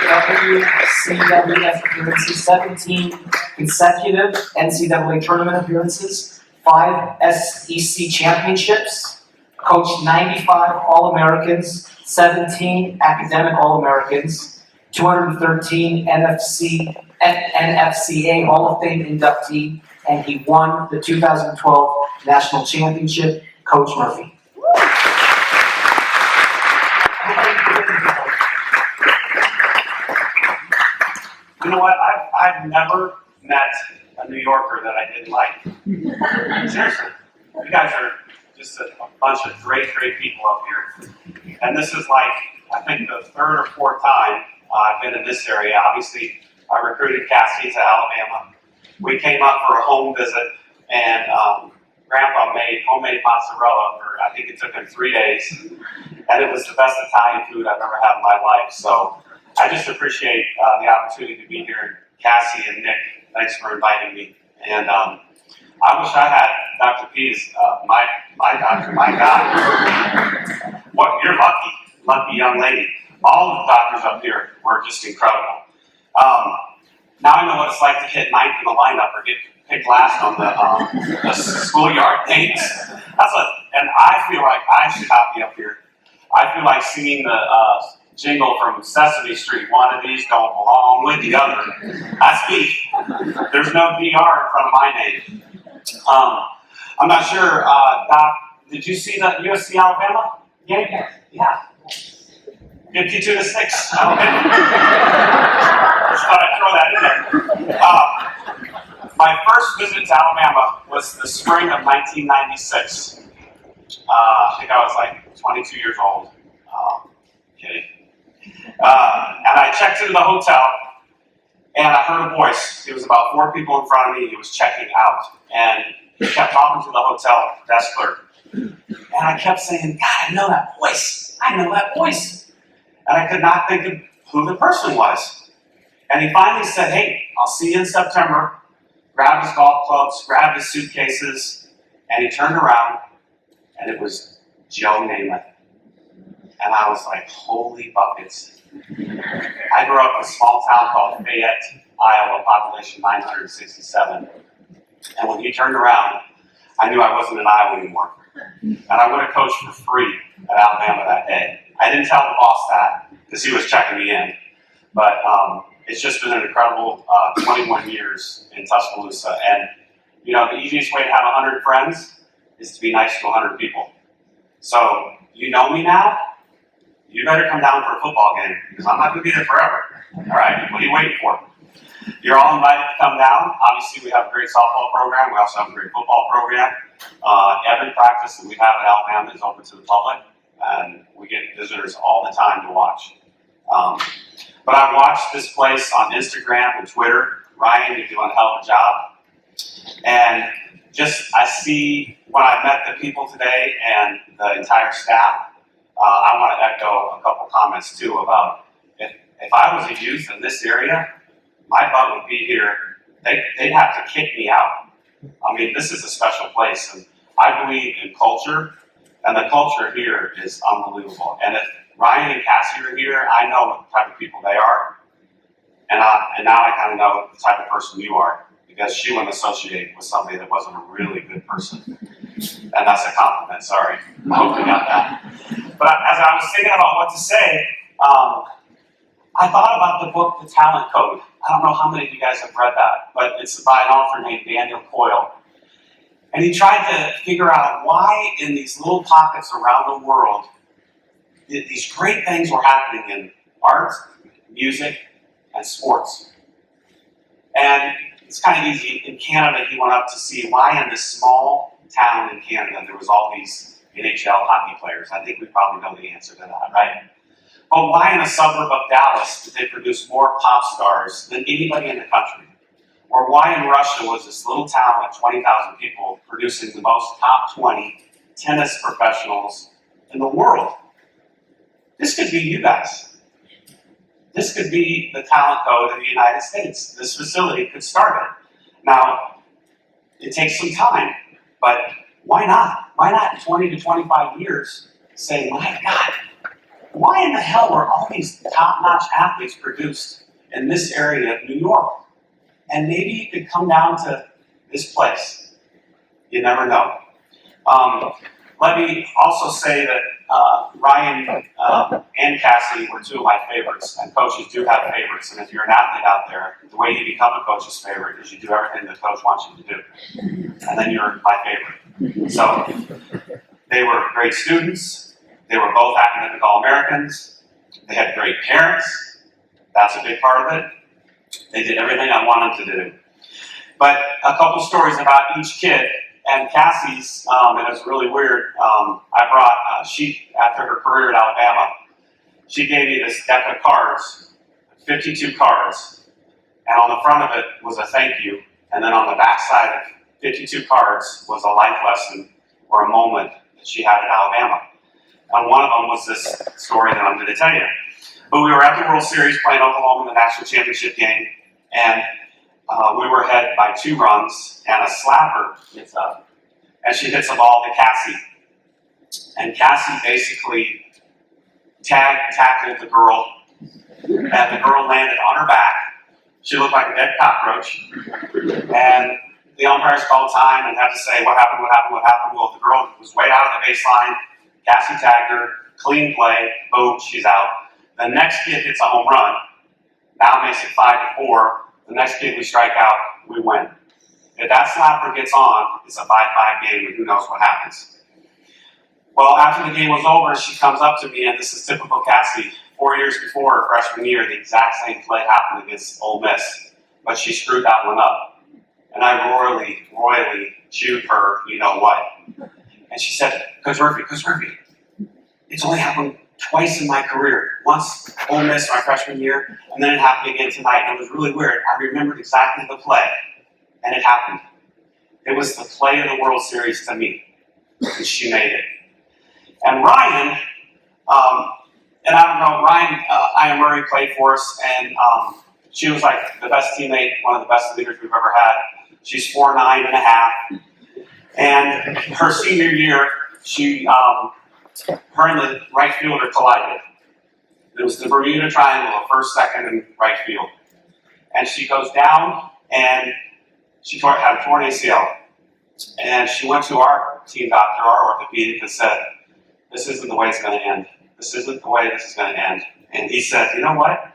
WCWF appearances, 17 consecutive NCAA tournament appearances, 5 SEC championships, coached 95 All-Americans, 17 academic All-Americans, 213 NFCA Hall of Fame inductee, and he won the 2012 National Championship. Coach Murphy. You know what? I've never met a New Yorker that I didn't like. Seriously. You guys are just a bunch of great people up here. And this is like, I think, the third or fourth time I've been in this area. Obviously, I recruited Cassie to Alabama. We came up for a home visit, and Grandpa made homemade mozzarella for, I think it took him 3 days. And it was the best Italian food I've ever had in my life. So I just appreciate the opportunity to be here. Cassie and Nick, thanks for inviting me. And I wish I had Dr. P's, my doctor, my God. What, you're lucky young lady. All of the doctors up here were just incredible. Now I know what it's like to hit ninth in the lineup or get picked last on the schoolyard games. And I feel like I should not be up here. I feel like singing the jingle from Sesame Street, one of these don't belong with the other. That's me. There's no DR in front of my name. I'm not sure, Doc, did you see the USC Alabama game? Yeah. 52-6, Alabama. Just thought I'd throw that in there. My first visit to Alabama was the spring of 1996. I think I was like 22 years old. Kidding. And I checked into the hotel, and I heard a voice. It was about 4 people in front of me. He was checking out, and he kept talking to the hotel desk clerk. And I kept saying, God, I know that voice. I know that voice. And I could not think of who the person was. And he finally said, hey, I'll see you in September. Grabbed his golf clubs, grabbed his suitcases, and he turned around, and it was Joe Namath. And I was like, holy buckets. I grew up in a small town called Fayette, Iowa, population 967. And when he turned around, I knew I wasn't in Iowa anymore. And I would have coached for free at Alabama that day. I didn't tell the boss that because he was checking me in. But it's just been an incredible 21 years in Tuscaloosa. And, you know, the easiest way to have 100 friends is to be nice to 100 people. So, you know me now? You better come down for a football game because I'm not going to be there forever. All right? What are you waiting for? You're all invited to come down. Obviously, we have a great softball program. We also have a great football program. Every practice that we have at Alabama is open to the public, and we get visitors all the time to watch. But I've watched this place on Instagram and Twitter. Ryan, you're doing a hell of a job. And just, I see when I met the people today and the entire staff, I want to echo a couple comments too about if I was a youth in this area, my butt would be here. They'd have to kick me out. I mean, this is a special place, and I believe in culture, and the culture here is unbelievable. And if Ryan and Cassie are here, I know what type of people they are, and now I kind of know the type of person you are, because she wouldn't associate with somebody that wasn't a really good person. And that's a compliment, sorry. I hope you got that. But as I was thinking about what to say, I thought about the book, The Talent Code. I don't know how many of you guys have read that, but it's by an author named Daniel Coyle. And he tried to figure out why in these little pockets around the world, these great things were happening in art, music, and sports. And it's kind of easy. In Canada, he went up to see why in this small town in Canada there was all these NHL hockey players. I think we probably know the answer to that, right? But why in a suburb of Dallas did they produce more pop stars than anybody in the country? Or why in Russia was this little town of 20,000 people producing the most top 20 tennis professionals in the world? This could be you guys. This could be the talent code of the United States. This facility could start it. Now, it takes some time, but why not? Why not in 20 to 25 years say, my God, why in the hell were all these top-notch athletes produced in this area of New York? And maybe it could come down to this place. You never know. Let me also say that Ryan and Cassie were two of my favorites, and coaches do have favorites. And if you're an athlete out there, the way you become a coach's favorite is you do everything the coach wants you to do, and then you're my favorite. So they were great students. They were both academic All-Americans. They had great parents. That's a big part of it. They did everything I wanted to do. But a couple stories about each kid. And Cassie's, and it's really weird, I brought, after her career at Alabama, she gave me this deck of cards, 52 cards, and on the front of it was a thank you, and then on the back side of 52 cards was a life lesson or a moment that she had at Alabama. And one of them was this story that I'm going to tell you. But we were at the World Series playing Oklahoma in the national championship game, and we were ahead by 2 runs, and a slapper gets up, and she hits a ball to Cassie. And Cassie basically tackled the girl, and the girl landed on her back. She looked like a dead cockroach, and the umpires called time and had to say, what happened? Well, the girl was way out of the baseline. Cassie tagged her, clean play, boom, she's out. The next kid hits a home run. Now it makes it 5-4. The next kid we strike out, we win. If that slapper gets on, it's a 5-5 game, and who knows what happens. Well, after the game was over, she comes up to me, and this is typical Cassie. 4 years before her freshman year, the exact same play happened against Ole Miss, but she screwed that one up. And I royally chewed her, you know what. And she said, Coach Murphy, it's only happened twice in my career. Once Ole Miss my freshman year, and then it happened again tonight. And it was really weird. I remembered exactly the play, and it happened. It was the play of the World Series to me, and she made it. And Ryan, and I don't know, Ryan, Ian Murray played for us, and she was like the best teammate, one of the best leaders we've ever had. She's 4'9.5", and her senior year, her and the right fielder collided. It was the Bermuda Triangle, first, second, and right field. And she goes down, and she had a torn ACL. And she went to our team doctor, our orthopedic, and said, this isn't the way it's going to end. This isn't the way this is going to end. And he said, you know what?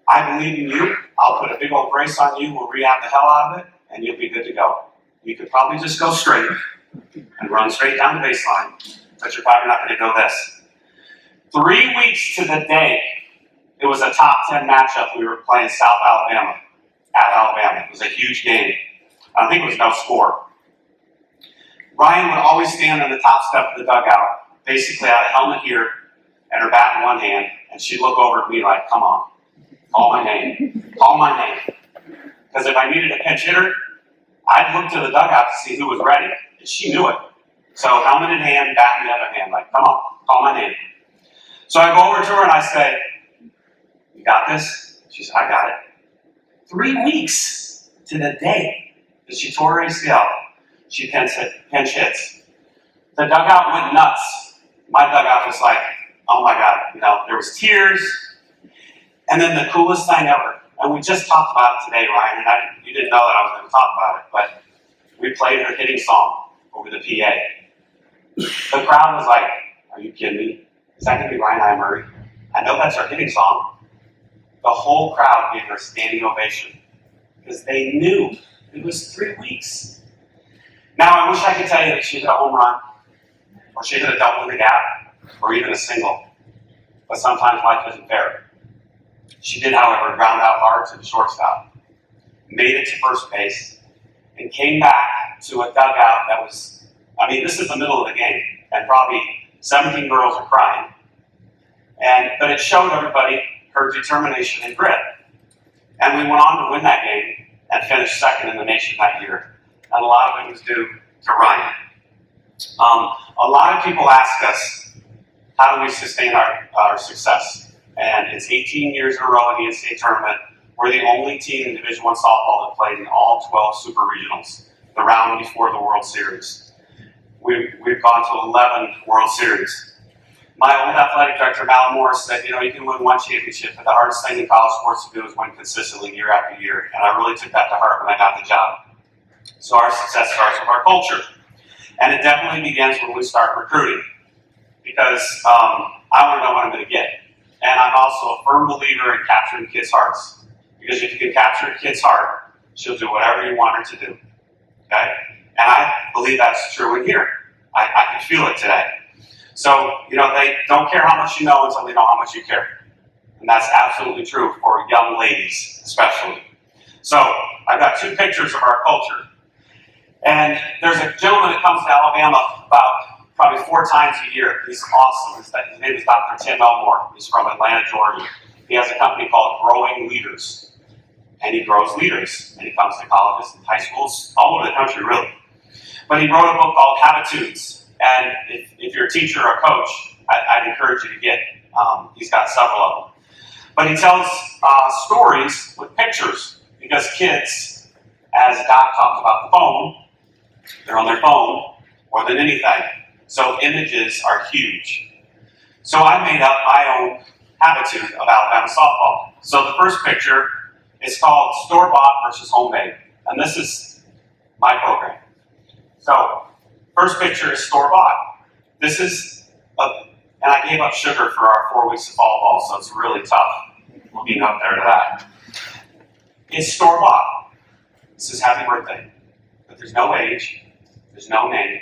I believe in you. I'll put a big old brace on you. We'll rehab the hell out of it, and you'll be good to go. You could probably just go straight and run straight down the baseline, but you're probably not going to go this. 3 weeks to the day, it was a top 10 matchup. We were playing South Alabama at Alabama. It was a huge game. I think it was no score. Ryan would always stand on the top step of the dugout, basically had a helmet here and her bat in one hand, and she'd look over at me like, come on, call my name. Because if I needed a pinch hitter, I'd look to the dugout to see who was ready, and she knew it. So helmet in hand, bat in the other hand, like, come on, call my name. So I go over to her and I say, you got this? She said, I got it. 3 weeks to the day that she tore her ACL, she pinch hits. The dugout went nuts. My dugout was like, oh my God, there was tears. And then the coolest thing ever, and we just talked about it today, Ryan, and you didn't know that I was going to talk about it, but we played her hitting song over the PA. The crowd was like, are you kidding me? Is that going to be Ryan I. Murray? I know that's our hitting song. The whole crowd gave her a standing ovation because they knew it was 3 weeks. Now, I wish I could tell you that she hit a home run, or she hit a double in the gap, or even a single. But sometimes life isn't fair. She did, however, ground out hard to the shortstop, made it to first base, and came back to a dugout that was, this is the middle of the game, and probably 17 girls are crying. But it showed everybody her determination and grit. And we went on to win that game and finish second in the nation that year. And a lot of it was due to Ryan. A lot of people ask us, how do we sustain our success? And it's 18 years in a row in the NCAA tournament. We're the only team in Division I softball that played in all 12 super regionals, the round before the World Series. We've gone to 11 World Series. My old athletic director, Mal Morris, said, you can win one championship, but the hardest thing in college sports to do is win consistently year after year. And I really took that to heart when I got the job. So our success starts with our culture. And it definitely begins when we start recruiting. Because I want to know what I'm going to get. And I'm also a firm believer in capturing kids' hearts. Because if you can capture a kid's heart, she'll do whatever you want her to do. Okay? And I believe that's true in here. I can feel it today. So, they don't care how much you know until they know how much you care. And that's absolutely true for young ladies, especially. So, I've got 2 pictures of our culture. And there's a gentleman that comes to Alabama about probably 4 times a year. He's awesome. His name is Dr. Tim Elmore. He's from Atlanta, Georgia. He has a company called Growing Leaders. And he grows leaders. And he comes to colleges and high schools all over the country, really. But he wrote a book called Habitudes. And if you're a teacher or a coach, I'd encourage you to get it. He's got several of them. But he tells stories with pictures. Because kids, as Doc talked about the phone, they're on their phone more than anything. So images are huge. So I made up my own habitude of Alabama softball. So the first picture is called store-bought versus homemade. And this is my program. So first picture is store-bought. This is, and I gave up sugar for our 4 weeks of fall ball, so it's really tough looking up there to that. It's store-bought. This is happy birthday. But there's no age. There's no name.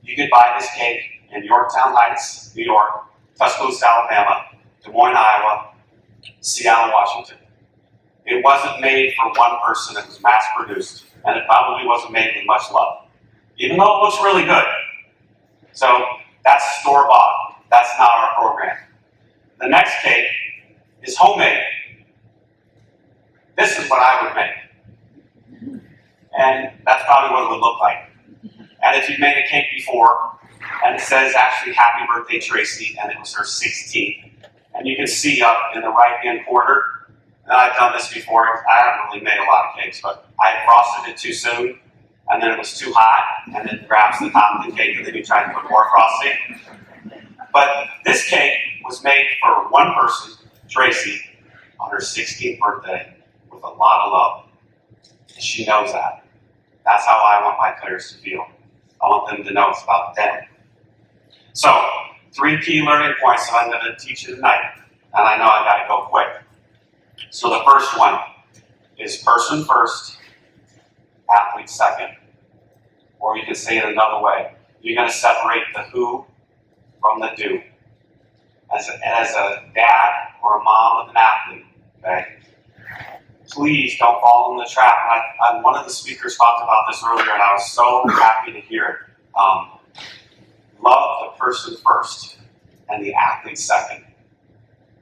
You could buy this cake in Yorktown Heights, New York, Tuscaloosa, Alabama, Des Moines, Iowa, Seattle, Washington. It wasn't made for one person. It was mass-produced. And it probably wasn't made with much love. Even though it looks really good. So that's store-bought. That's not our program. The next cake is homemade. This is what I would make. And that's probably what it would look like. And if you've made a cake before, and it says actually happy birthday Tracy, and it was her 16th. And you can see up in the right-hand corner, and I've done this before, I haven't really made a lot of cakes, but I frosted it too soon, and then it was too hot, and it grabs the top of the cake, and then you try to put more frosting. But this cake was made for one person, Tracy, on her 16th birthday, with a lot of love. And she knows that. That's how I want my players to feel. I want them to know it's about them. So, 3 key learning points that I'm going to teach you tonight. And I know I got to go quick. So the first one is person first, athlete second. Or you can say it another way. You're going to separate the who from the do. As a dad or a mom of an athlete, okay, please don't fall in the trap. One of the speakers talked about this earlier, and I was so happy to hear it. Love the person first and the athlete second.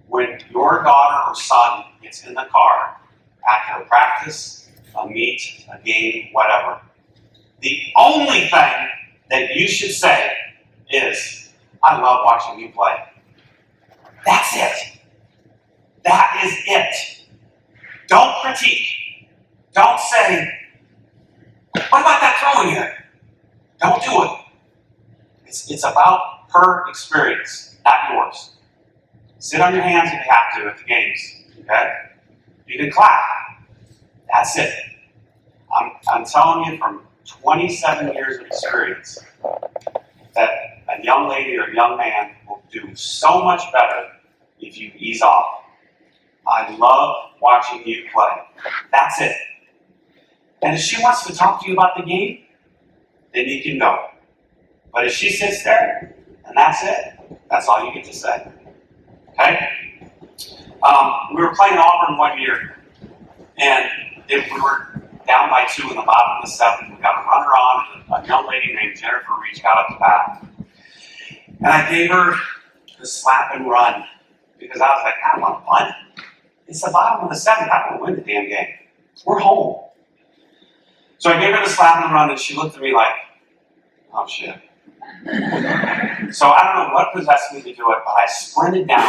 When your daughter or son gets in the car after a practice, a meet, a game, whatever, the only thing that you should say is, I love watching you play. That's it. That is it. Don't critique. Don't say, what about that throwing here? Don't do it. It's about her experience, not yours. Sit on your hands if you have to at the games. Okay? You can clap. That's it. I'm telling you from 27 years of experience that a young lady or a young man will do so much better if you ease off. I love watching you play. That's it. And if she wants to talk to you about the game, then you can go. But if she sits there and that's it, that's all you get to say. Okay? We were playing Auburn one year, and we were down by 2 in the bottom of the 7th. We got a runner on, and a young lady named Jennifer Reach got up to bat. And I gave her the slap and run because I was like, I don't want to punt. It's the bottom of the 7th. I don't want to win the damn game. We're home. So I gave her the slap and run, and she looked at me like, oh shit. So I don't know what possessed me to do it, but I sprinted down.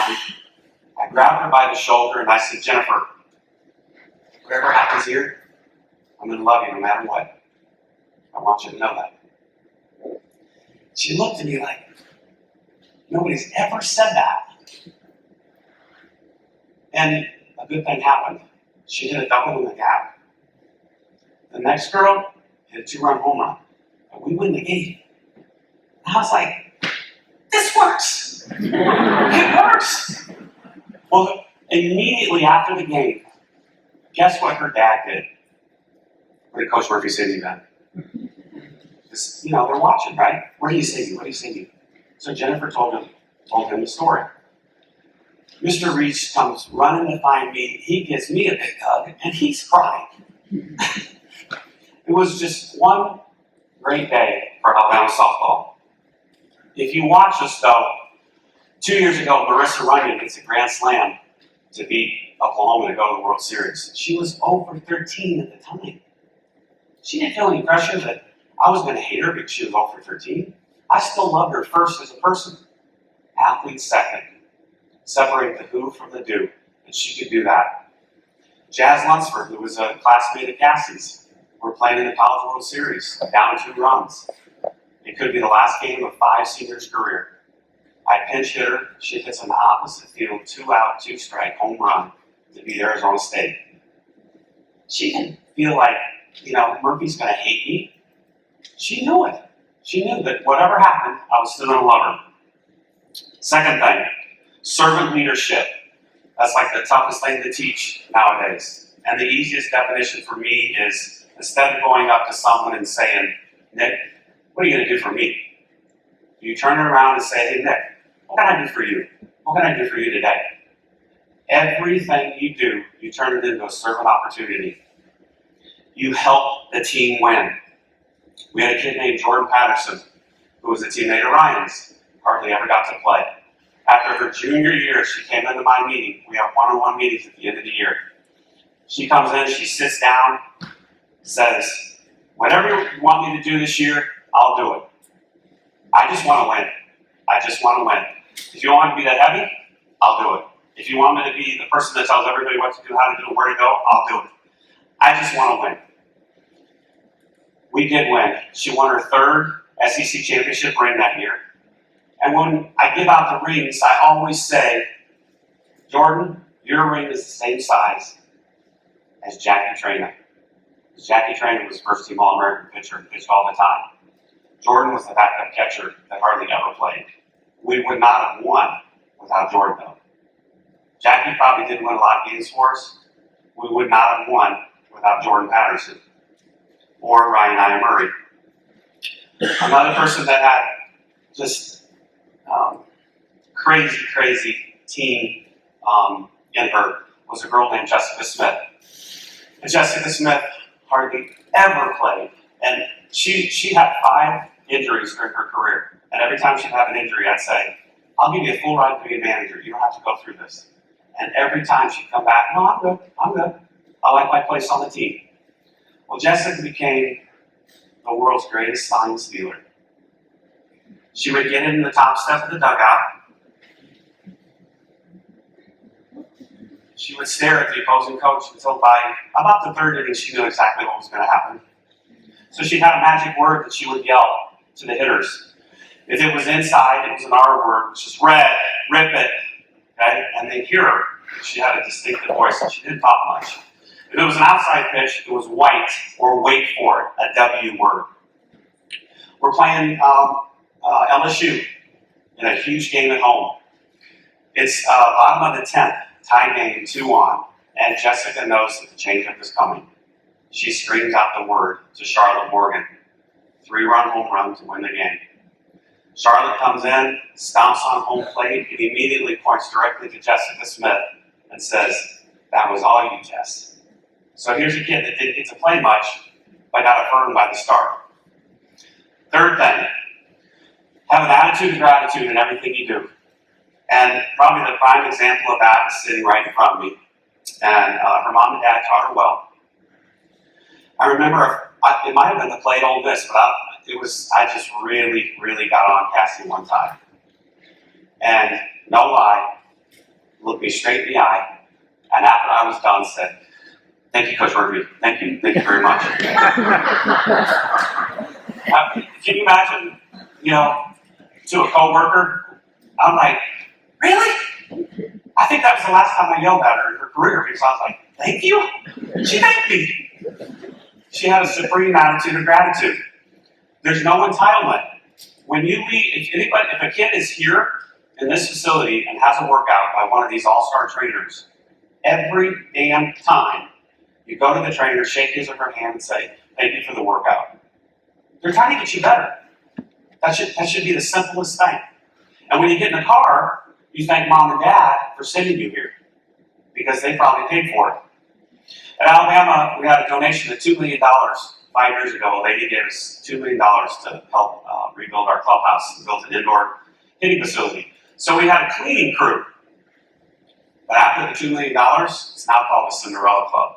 I grabbed her by the shoulder, and I said, Jennifer, whatever happens here, I'm going to love you no matter what. I want you to know that. She looked at me like, Nobody's ever said that. And a good thing happened. She hit a double in the gap. The next girl hit a 2-run home run. And we win the game. And I was like, this works. It works. Well, immediately after the game, guess what her dad did? What did Coach Murphy say to you then? Because, they're watching, right? What do you say to you? What do you say to you? So Jennifer told him the story. Mr. Reach comes running to find me. He gives me a big hug, and he's crying. It was just one great day for Alabama softball. If you watch us, though, 2 years ago, Marissa Runyon hits a grand slam to beat Oklahoma to go to the World Series. She was 0 for 13 at the time. She didn't feel any pressure that I was going to hate her because she was 0 for 13. I still loved her first as a person. Athlete second. Separate the who from the do. And she could do that. Jazz Lunsford, who was a classmate of Cassie's, were playing in the College World Series, down 2 runs. It could be the last game of 5 seniors' career. I pinch hit her. She hits an opposite field, 2 out, 2 strike, home run to beat Arizona State. She didn't feel like, Murphy's going to hate me. She knew it. She knew that whatever happened, I was still going to love her. Second thing, servant leadership. That's like the toughest thing to teach nowadays. And the easiest definition for me is, instead of going up to someone and saying, Nick, what are you going to do for me? You turn around and say, hey, Nick, what can I do for you? What can I do for you today? Everything you do, you turn it into a servant opportunity. You help the team win. We had a kid named Jordan Patterson, who was a teammate of Ryan's, hardly ever got to play. After her junior year, she came into my meeting. We have one-on-one meetings at the end of the year. She comes in, she sits down, says, whatever you want me to do this year, I'll do it. I just want to win. I just want to win. If you want me to be that heavy, I'll do it. If you want me to be the person that tells everybody what to do, how to do it, where to go, I'll do it. I just want to win. We did win. She won her 3rd SEC championship ring that year. And when I give out the rings, I always say, Jordan, your ring is the same size as Jackie Traina. Jackie Traina was first team All-American pitcher, pitched all the time. Jordan was the backup catcher that hardly ever played. We would not have won without Jordan, though. Jackie probably didn't win a lot of games for us. We would not have won without Jordan Patterson or Ryan Murray. Another person that had just crazy team in her was a girl named Jessica Smith. And Jessica Smith hardly ever played. And she had 5 injuries during her career. And every time she'd have an injury, I'd say, I'll give you a full ride to be a manager. You don't have to go through this. And every time she'd come back, no, I'm good. I like my place on the team. Well, Jessica became the world's greatest sign stealer. She would get in the top step of the dugout. She would stare at the opposing coach until by about the 3rd inning, she knew exactly what was going to happen. So she had a magic word that she would yell to the hitters. If it was inside, it was an R word, which is red, rip it, okay? And they'd hear her. She had a distinctive voice, and she didn't talk much. If it was an outside pitch, it was white, or wait for it, a W word. We're playing LSU in a huge game at home. It's bottom of the 10th, tie game, 2-on, and Jessica knows that the changeup is coming. She screams out the word to Charlotte Morgan. 3-run home run to win the game. Charlotte comes in, stomps on home plate, and immediately points directly to Jessica Smith and says, that was all you, Jess. So here's a kid that didn't get to play much, but got affirmed by the start. Third thing, have an attitude of gratitude in everything you do. And probably the prime example of that is sitting right in front of me. And her mom and dad taught her well. I remember, it might have been the play at Ole Miss, but I just really got on Cassie one time. And no lie, looked me straight in the eye, and after I was done said, thank you, Coach Murphy. Thank you very much. Can you imagine, to a coworker, I'm like, really? I think that was the last time I yelled at her in her career because I was like, thank you? She thanked me. She had a supreme attitude of gratitude. There's no entitlement. When you leave, if a kid is here in this facility and has a workout by one of these all-star trainers, every damn time you go to the trainer, shake his or her hand and say, thank you for the workout. They're trying to get you better. That should be the simplest thing. And when you get in the car, you thank mom and dad for sending you here because they probably paid for it. At Alabama, we had a donation of $2 million 5 years ago. A lady gave us $2 million to help rebuild our clubhouse and build an indoor hitting facility. So we had a cleaning crew. But after the $2 million, it's now called the Cinderella Club.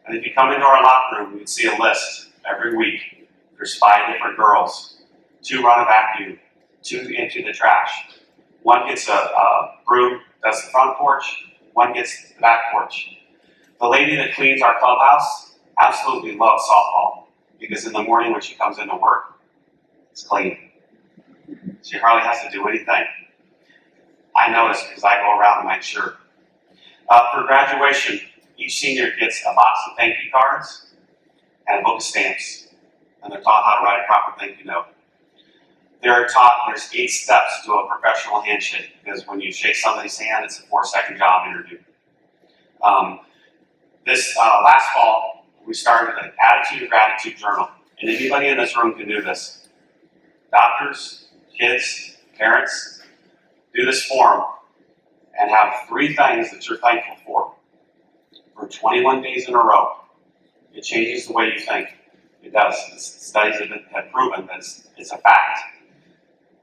And if you come into our locker room, you'd see a list every week. There's 5 different girls. 2 run a vacuum. 2 empty the trash. 1 gets a broom, does the front porch. 1 gets the back porch. The lady that cleans our clubhouse absolutely loves softball because in the morning when she comes into work, it's clean. She hardly has to do anything. I notice because I go around and make sure. For graduation, each senior gets a box of thank you cards and a book of stamps. And they're taught how to write a proper thank you note. They're taught there's 8 steps to a professional handshake because when you shake somebody's hand, it's a 4-second job interview. This last fall, we started an attitude of gratitude journal. And anybody in this room can do this. Doctors, kids, parents, do this form and have 3 things that you're thankful for 21 days in a row. It changes the way you think. It does. Studies have proven that it's a fact.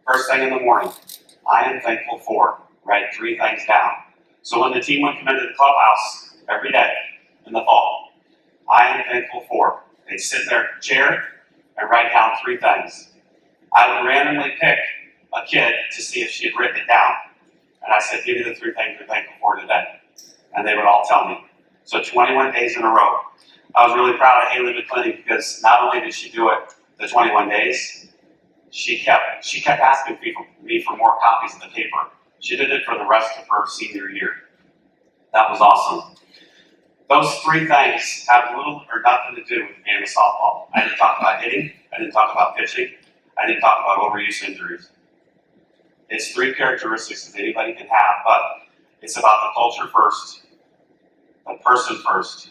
First thing in the morning, I am thankful for. Write 3 things down. So when the team would come into the clubhouse every day in the fall, I am thankful for. They'd sit in their chair and write down 3 things. I would randomly pick a kid to see if she had written it down. And I said, give me the 3 things you're thankful for today. And they would all tell me. So 21 days in a row. I was really proud of Haley McClintock because not only did she do it the 21 days, she kept asking me for more copies of the paper. She did it for the rest of her senior year. That was awesome. Those 3 things have little or nothing to do with the game of softball. I didn't talk about hitting. I didn't talk about pitching. I didn't talk about overuse injuries. It's 3 characteristics that anybody can have, but it's about the culture first, the person first,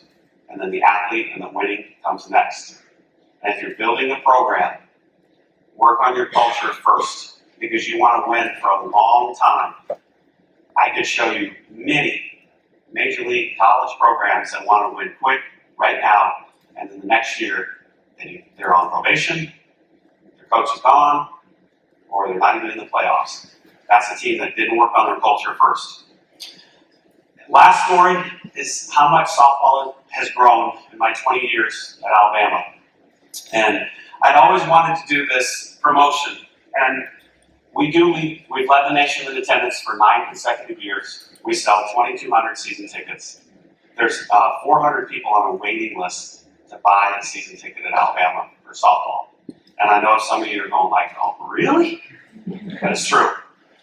and then the athlete and the winning comes next. And if you're building a program, work on your culture first because you want to win for a long time. I could show you many major league college programs that want to win quick right now, and then the next year they're on probation, their coach is gone, or they're not even in the playoffs. That's a team that didn't work on their culture first. Last story is how much softball has grown in my 20 years at Alabama. And I'd always wanted to do this promotion. And we've led the nation in attendance for 9 consecutive years. We sell 2,200 season tickets. There's 400 people on a waiting list to buy a season ticket at Alabama for softball. And I know some of you are going like, oh, really? But it's true.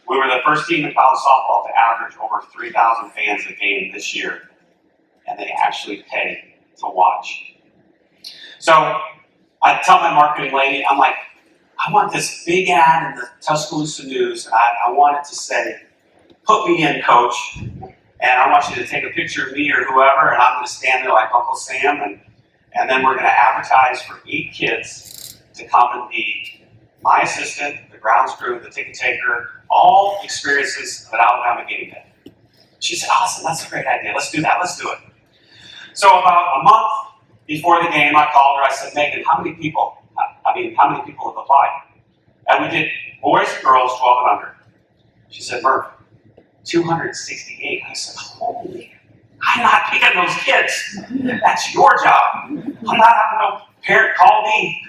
We were the first team in college softball to average over 3,000 fans a game this year. And they actually pay to watch. So I tell my marketing lady, I'm like, I want this big ad in the Tuscaloosa News, and I want it to say, put me in, coach, and I want you to take a picture of me or whoever, and I'm going to stand there like Uncle Sam, and then we're going to advertise for 8 kids to come and be my assistant, the grounds crew, the ticket taker, all experiences of an Alabama game day. She said, awesome, that's a great idea, let's do that, let's do it. So about a month before the game, I called her, I said, Megan, how many people have applied? And we did boys and girls, 12 and under. She said, Murph, 268. I said, holy, I'm not picking those kids. That's your job. I'm not having no parent call me.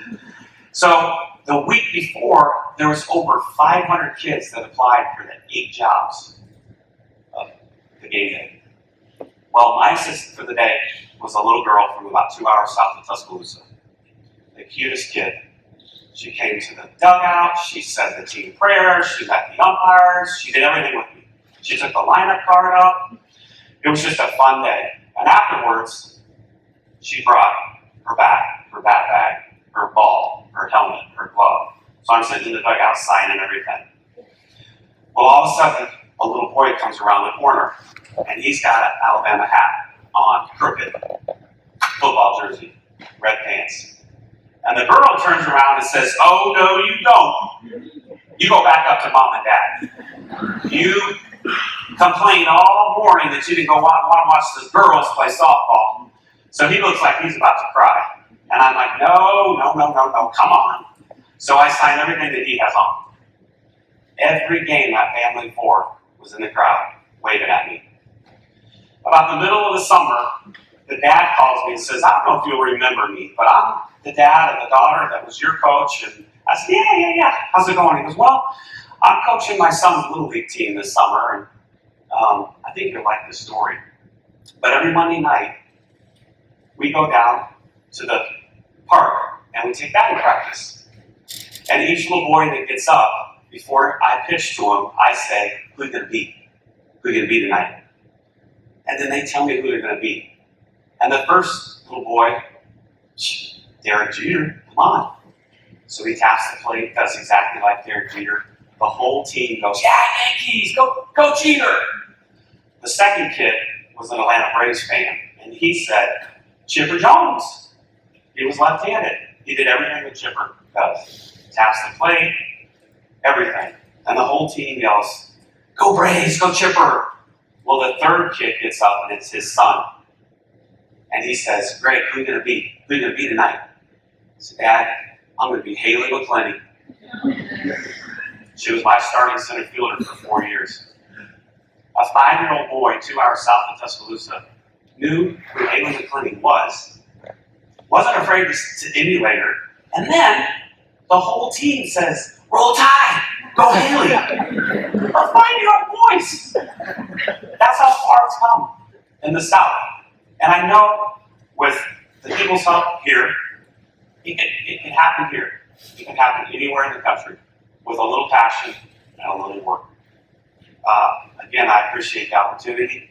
So the week before, there was over 500 kids that applied for the 8 jobs of the game day. Well, my assistant for the day was a little girl from about 2 hours south of Tuscaloosa. The cutest kid. She came to the dugout, she said the team prayers, she met the umpires, she did everything with me. She took the lineup card up. It was just a fun day. And afterwards, she brought her bat bag, her ball, her helmet, her glove. So I'm sitting in the dugout signing everything. Well, all of a sudden, a little boy comes around the corner, and he's got an Alabama hat on, crooked, football jersey, red pants. And the girl turns around and says, "Oh, no, you don't. You go back up to mom and dad. You complained all morning that you didn't want to watch the girls play softball." So he looks like he's about to cry. And I'm like, no, come on. So I sign everything that he has on. Every game that family of four was in the crowd, waving at me. About the middle of the summer, the dad calls me and says, "I don't know if you'll remember me, but I'm the dad of the daughter that was your coach." And I said, yeah. How's it going? He goes, "Well, I'm coaching my son's Little League team this summer, and I think you'll like this story. But every Monday night, we go down to the park and we take batting practice. And each little boy that gets up, before I pitch to him, I say, 'Who are you going to beat? Who are you going to beat tonight?' And then they tell me who they're going to beat. And the first little boy, Derek Jeter, come on." So he taps the plate, does exactly like Derek Jeter. The whole team goes, "Yeah, Yankees, go Jeter." The second kid was an Atlanta Braves fan, and he said, "Chipper Jones." He was left-handed. He did everything that Chipper does. Taps the plate, everything. And the whole team yells, "Go Braves, go Chipper." Well, the third kid gets up, and it's his son. And he says, "Great, who are you going to beat? Who are you going to beat tonight?" I said, "Dad, I'm going to beat Haley McClenny." She was my starting center fielder for 4 years. A 5-year-old boy 2 hours south of Tuscaloosa knew who Haley McClenny was, wasn't afraid to emulate her, and then the whole team says, "Roll Tide, go Haley." For 5-year-old boys. That's how far it's come in the South. And I know with the people's help here, it can happen here. It can happen anywhere in the country with a little passion and a little work. Again, I appreciate the opportunity.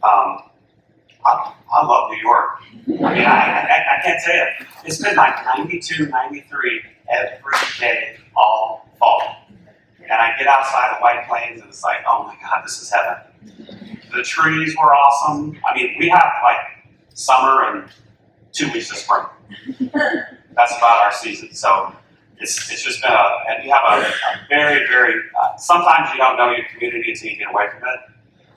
I love New York. I mean, I can't tell you. It's been like 92, 93 every day all fall. And I get outside of White Plains and it's like, oh my God, this is heaven. The trees were awesome. I mean, we have like summer and 2 weeks of spring. That's about our season. So it's just been and you have a very, very, sometimes you don't know your community until you get away from it,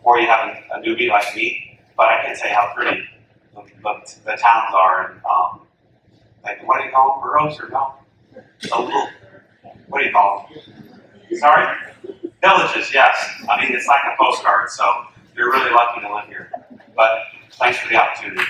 or you have a newbie like me, but I can tell you how pretty the towns are. And like, what do you call them, boroughs or no? A little, what do you call them? Sorry? Villages, yes. I mean, it's like a postcard, so you're really lucky to live here. But thanks for the opportunity.